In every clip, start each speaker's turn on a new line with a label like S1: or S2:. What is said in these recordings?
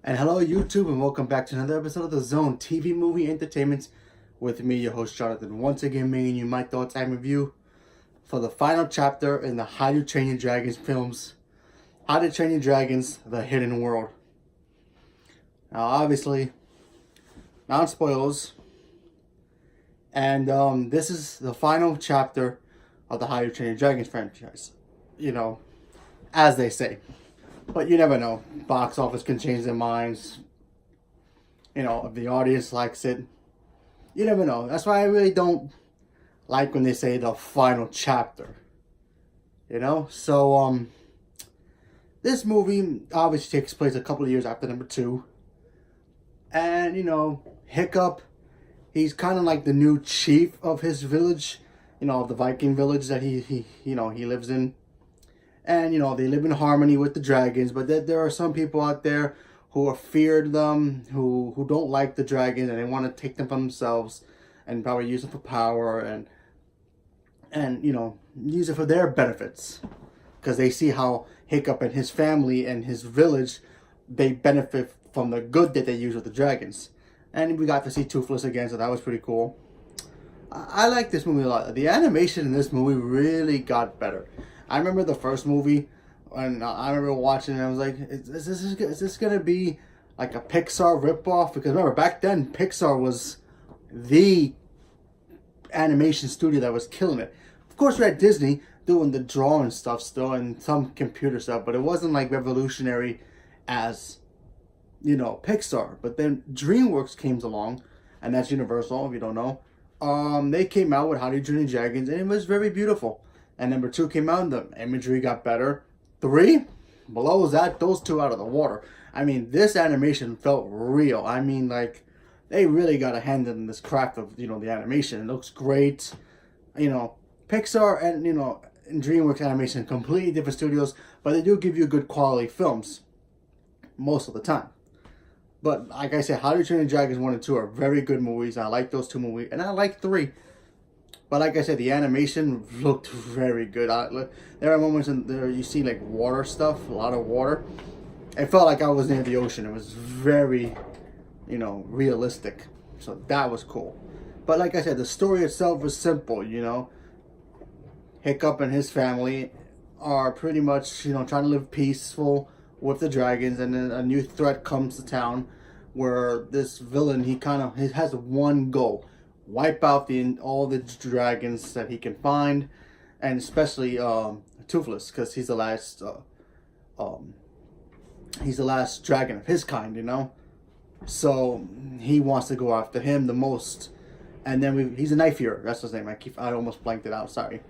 S1: And hello YouTube, and welcome back to another episode of the Zone TV Movie Entertainment with me, your host Jonathan, once again bringing you my thoughts and review for the final chapter in the How to Train Your Dragons films, How to Train Your Dragons, The Hidden World. Now obviously, not spoilers, and this is the final chapter of the How to Train Your Dragons franchise, as they say. But you never know. Box office can change their minds. If the audience likes it. You never know. That's why I really don't like when they say the final chapter. So, this movie obviously takes place a couple of years after number 2. And, Hiccup, he's kind of like the new chief of his village. Of the Viking village that he lives in. And, they live in harmony with the dragons. But there are some people out there who are feared them, who don't like the dragons, and they want to take them for themselves and probably use them for power and use it for their benefits. Because they see how Hiccup and his family and his village, they benefit from the good that they use with the dragons. And we got to see Toothless again, so that was pretty cool. I like this movie a lot. The animation in this movie really got better. I remember the first movie, and I remember watching it, and I was like, is this going to be like a Pixar ripoff? Because remember, back then, Pixar was the animation studio that was killing it. Of course, we had Disney doing the drawing stuff still, and some computer stuff, but it wasn't like revolutionary as, Pixar. But then DreamWorks came along, and that's Universal, if you don't know. They came out with How to Train Your Dragons, and it was very beautiful. And number 2 came out, and the imagery got better. 3, below that, those 2 out of the water. I mean, this animation felt real. I mean, like, they really got a hand in this craft of, the animation. It looks great. Pixar and, and DreamWorks Animation, completely different studios, but they do give you good quality films most of the time. But, like I said, How to Train Your Dragons 1 and 2 are very good movies. I like those 2 movies, and I like 3. But like I said, the animation looked very good. There are moments in there you see like water stuff, a lot of water. It felt like I was near the ocean. It was very, realistic. So that was cool. But like I said, the story itself was simple, Hiccup and his family are pretty much, trying to live peaceful with the dragons. And then a new threat comes to town where this villain, he has one goal. Wipe out all the dragons that he can find, and especially Toothless, because he's the last dragon of his kind, So he wants to go after him the most. And then he's a knife eater. That's his name. I almost blanked it out. Sorry.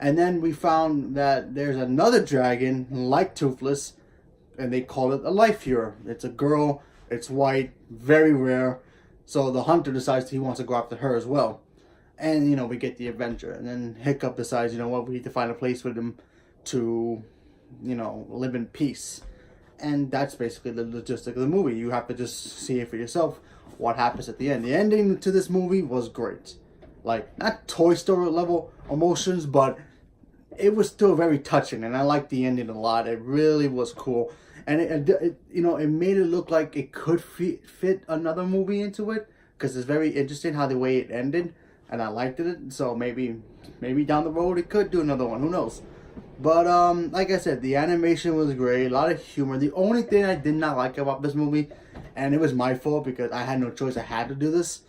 S1: And then we found that there's another dragon like Toothless, and they call it a life eater. It's a girl. It's white. Very rare. So the hunter decides he wants to go after her as well. And, we get the adventure. And then Hiccup decides, we need to find a place for them to, live in peace. And that's basically the logistic of the movie. You have to just see it for yourself what happens at the end. The ending to this movie was great. Like, not Toy Story level emotions, but it was still very touching. And I liked the ending a lot. It really was cool. And it made it look like it could fit another movie into it, because it's very interesting how the way it ended, and I liked it. So maybe down the road it could do another one. Who knows? But like I said, the animation was great. A lot of humor. The only thing I did not like about this movie, and it was my fault because I had no choice. I had to do this.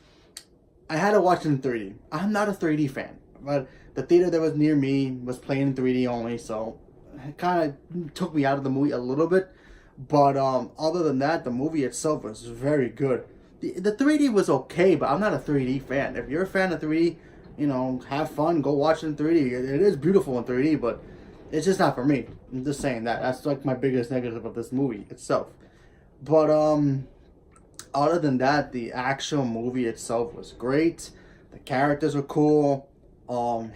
S1: I had to watch it in 3D. I'm not a 3D fan, but the theater that was near me was playing in 3D only, so it kind of took me out of the movie a little bit. But other than that, the movie itself was very good. The 3D was okay, but I'm not a 3D fan. If you're a fan of 3D, have fun. Go watch it in 3D. It is beautiful in 3D, but it's just not for me. I'm just saying that. That's like my biggest negative of this movie itself. But other than that, the actual movie itself was great. The characters were cool.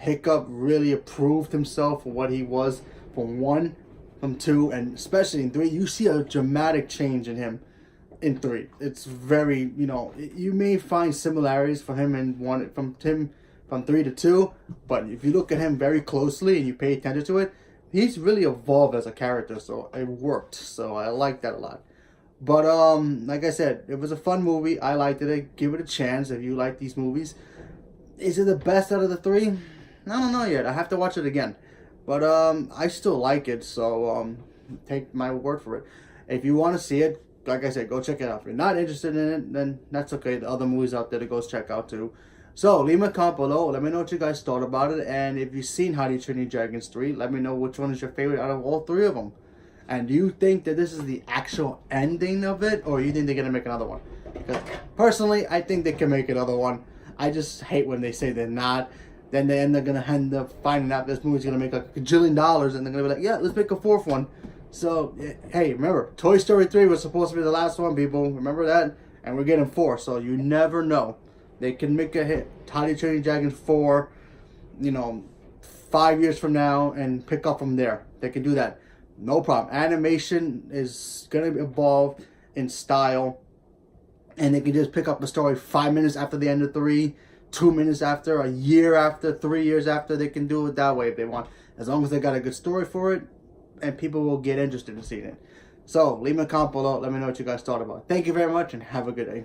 S1: Hiccup really approved himself for what he was from 1. From 2, and especially in 3, you see a dramatic change in him in 3. It's very, you may find similarities for him in 1, from 3 to 2, but if you look at him very closely and you pay attention to it, he's really evolved as a character, so it worked. So I like that a lot. But like I said, it was a fun movie. I liked it. Give it a chance if you like these movies. Is it the best out of the three? I don't know yet. I have to watch it again. But I still like it, so take my word for it. If you want to see it, like I said, go check it out. If you're not interested in it, then that's okay. The other movies out there to go check out too. So leave me a comment below. Let me know what you guys thought about it, and if you've seen How to Train Your Dragons 3, let me know which one is your favorite out of all three of them. And do you think that this is the actual ending of it, or you think they're gonna make another one? Because personally, I think they can make another one. I just hate when they say they're not. Then they end up finding out this movie's gonna make like $1 gajillion, and they're gonna be like, yeah, let's make a fourth one. So hey, remember, Toy Story 3 was supposed to be the last one, people. Remember that? And we're getting 4, so you never know. They can make a hit. How to Train Your Dragon 4, 5 years from now, and pick up from there. They can do that. No problem. Animation is going to evolve in style, and they can just pick up the story 5 minutes after the end of 3, 2 minutes after, a year after, 3 years after. They can do it that way if they want. As long as they got a good story for it, and people will get interested in seeing it. So, leave me a comment below. Let me know what you guys thought about it. Thank you very much, and have a good day.